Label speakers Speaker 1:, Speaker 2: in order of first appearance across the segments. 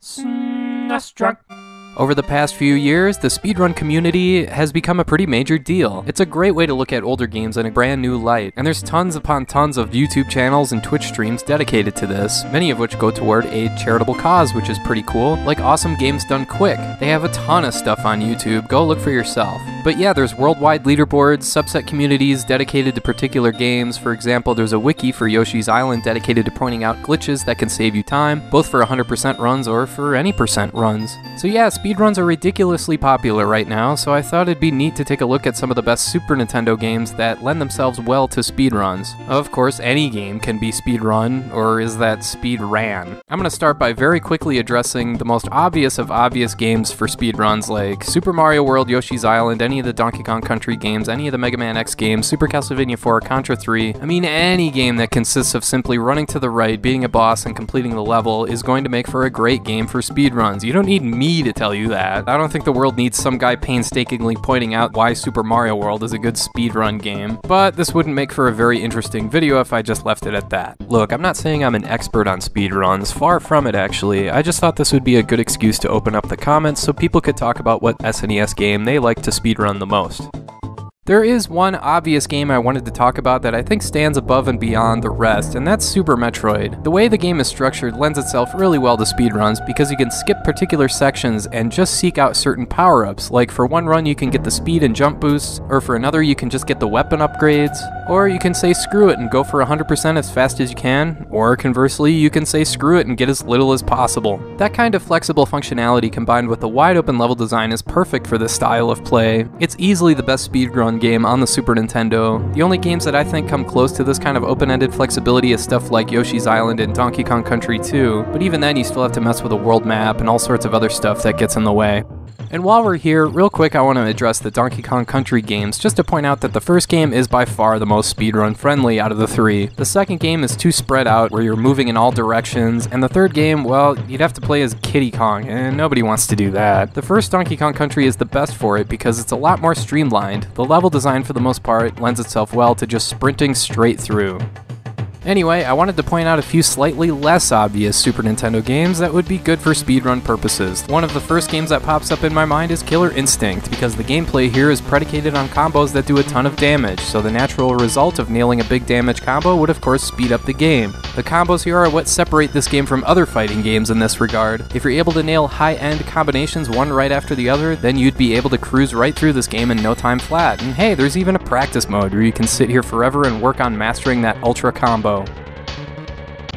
Speaker 1: SNESdrunk. Over the past few years, the speedrun community has become a pretty major deal. It's a great way to look at older games in a brand new light, and there's tons upon tons of YouTube channels and Twitch streams dedicated to this, many of which go toward a charitable cause, which is pretty cool, like Awesome Games Done Quick. They have a ton of stuff on YouTube, go look for yourself. But yeah, there's worldwide leaderboards, subset communities dedicated to particular games. For example, there's a wiki for Yoshi's Island dedicated to pointing out glitches that can save you time, both for 100% runs or for any percent runs. So yeah, speedruns are ridiculously popular right now, so I thought it'd be neat to take a look at some of the best Super Nintendo games that lend themselves well to speedruns. Of course, any game can be speedrun, or is that speedran? I'm gonna start by very quickly addressing the most obvious of obvious games for speedruns, like Super Mario World, Yoshi's Island, any of the Donkey Kong Country games, any of the Mega Man X games, Super Castlevania 4, Contra 3. I mean, any game that consists of simply running to the right, beating a boss, and completing the level is going to make for a great game for speedruns. You don't need me to tell you that. I don't think the world needs some guy painstakingly pointing out why Super Mario World is a good speedrun game, but this wouldn't make for a very interesting video if I just left it at that. Look, I'm not saying I'm an expert on speedruns, far from it actually. I just thought this would be a good excuse to open up the comments so people could talk about what SNES game they like to speedrun the most. There is one obvious game I wanted to talk about that I think stands above and beyond the rest, and that's Super Metroid. The way the game is structured lends itself really well to speedruns because you can skip particular sections and just seek out certain power-ups, like for one run you can get the speed and jump boosts, or for another you can just get the weapon upgrades, or you can say screw it and go for 100% as fast as you can, or conversely you can say screw it and get as little as possible. That kind of flexible functionality combined with the wide open level design is perfect for this style of play. It's easily the best speedrun game on the Super Nintendo. The only games that I think come close to this kind of open-ended flexibility is stuff like Yoshi's Island and Donkey Kong Country 2, but even then you still have to mess with a world map and all sorts of other stuff that gets in the way. And while we're here, real quick I want to address the Donkey Kong Country games, just to point out that the first game is by far the most speedrun friendly out of the three. The second game is too spread out, where you're moving in all directions, and the third game, well, you'd have to play as Kiddy Kong, and nobody wants to do that. The first Donkey Kong Country is the best for it because it's a lot more streamlined. The level design for the most part lends itself well to just sprinting straight through. Anyway, I wanted to point out a few slightly less obvious Super Nintendo games that would be good for speedrun purposes. One of the first games that pops up in my mind is Killer Instinct, because the gameplay here is predicated on combos that do a ton of damage, so the natural result of nailing a big damage combo would of course speed up the game. The combos here are what separate this game from other fighting games in this regard. If you're able to nail high-end combinations one right after the other, then you'd be able to cruise right through this game in no time flat. And hey, there's even a practice mode where you can sit here forever and work on mastering that ultra combo.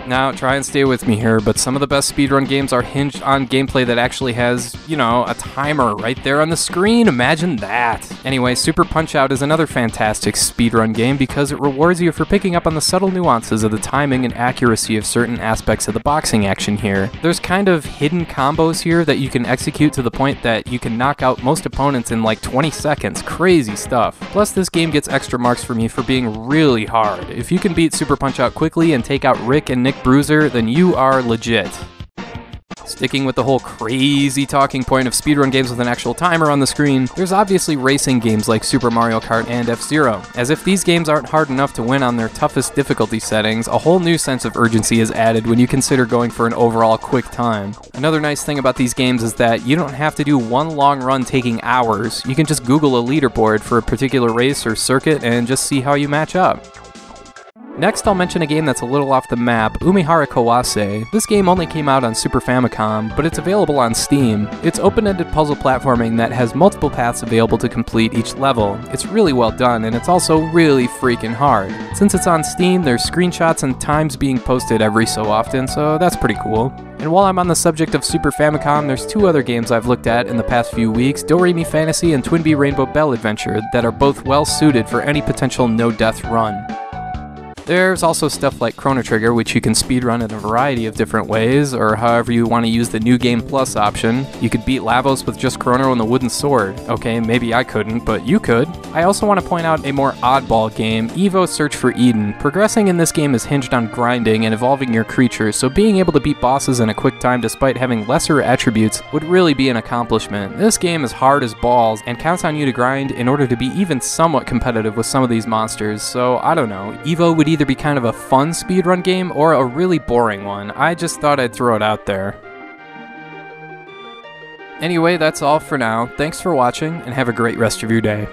Speaker 1: Now, try and stay with me here, but some of the best speedrun games are hinged on gameplay that actually has, you know, a timer right there on the screen. Imagine that! Anyway, Super Punch-Out is another fantastic speedrun game because it rewards you for picking up on the subtle nuances of the timing and accuracy of certain aspects of the boxing action here. There's kind of hidden combos here that you can execute to the point that you can knock out most opponents in like 20 seconds. Crazy stuff. Plus, this game gets extra marks for me for being really hard. If you can beat Super Punch-Out quickly and take out Rick and Nick Bruiser, then you are legit. Sticking with the whole crazy talking point of speedrun games with an actual timer on the screen, there's obviously racing games like Super Mario Kart and F-Zero. As if these games aren't hard enough to win on their toughest difficulty settings, a whole new sense of urgency is added when you consider going for an overall quick time. Another nice thing about these games is that you don't have to do one long run taking hours. You can just Google a leaderboard for a particular race or circuit and just see how you match up. Next, I'll mention a game that's a little off the map, Umihara Kawase. This game only came out on Super Famicom, but it's available on Steam. It's open-ended puzzle platforming that has multiple paths available to complete each level. It's really well done, and it's also really freaking hard. Since it's on Steam, there's screenshots and times being posted every so often, so that's pretty cool. And while I'm on the subject of Super Famicom, there's two other games I've looked at in the past few weeks, Do-Re-Mi Fantasy and Twinbee Rainbow Bell Adventure, that are both well suited for any potential no-death run. There's also stuff like Chrono Trigger, which you can speedrun in a variety of different ways, or however you want to use the New Game Plus option. You could beat Lavos with just Chrono and the wooden sword. Okay, maybe I couldn't, but you could. I also want to point out a more oddball game, Evo Search for Eden. Progressing in this game is hinged on grinding and evolving your creatures, so being able to beat bosses in a quick time despite having lesser attributes would really be an accomplishment. This game is hard as balls and counts on you to grind in order to be even somewhat competitive with some of these monsters, so I don't know. Evo would either be kind of a fun speedrun game or a really boring one. I just thought I'd throw it out there. Anyway, that's all for now. Thanks for watching, and have a great rest of your day.